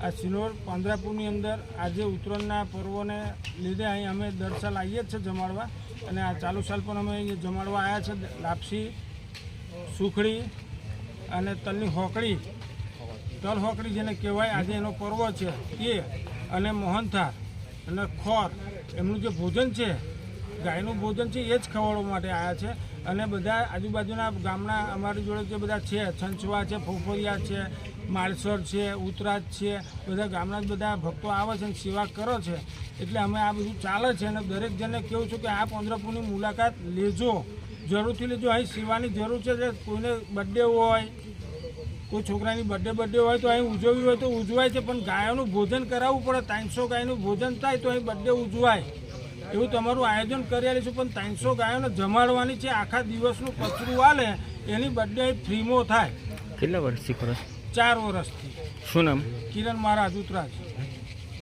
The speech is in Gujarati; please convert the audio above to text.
આ સિનોર પાંજરાપુરની અંદર આજે ઉત્તરાયણના પર્વોને લીધે અહીં અમે દર સાલ આવીએ જ છે જમાડવા, અને આ ચાલુ સાલ પણ અમે અહીંયા જમાડવા આવ્યા છે. લાપસી, સુખડી અને તલની હોકળી, તલ હોકળી જેને કહેવાય, આજે એનો પર્વ છે એ, અને મોહનથાળ અને ખોર, એમનું જે ભોજન છે, ગાયનું ભોજન છે, એ જ ખવડાવવા માટે આવ્યા છે. અને બધા આજુબાજુના ગામના અમારી જોડે જે બધા છે, છંછવા છે, ફોફરિયા છે, માળસર છે, ઉતરાજ છે, બધા ગામના જ બધા ભક્તો આવે છે અને સેવા કરે છે. એટલે અમે આ બધું ચાલે છે, અને દરેક જણને કહું છું કે આ પાંજરાપુરની મુલાકાત લેજો, જરૂરથી લેજો. અહીં સેવાની જરૂર છે. કોઈને બર્થડે હોય, કોઈ છોકરાની બર્થડે હોય તો અહીં ઉજવવી હોય તો ઉજવાય છે, પણ ગાયોનું ભોજન કરાવવું પડે. 300 ગાયનું ભોજન થાય તો અહીં બર્થડે ઉજવાય, એવું તમારું આયોજન કરી આવીશું. પણ 300 ગાયોને જમાડવાની છે, આખા દિવસનું કચરું આલે એની બર્થડે અહીં ફ્રીમાં થાય. કેટલા વર્ષથી કરો? 4 વર્ષથી. શું નામ? કિરણ મહારાજ, ઉતરાજ.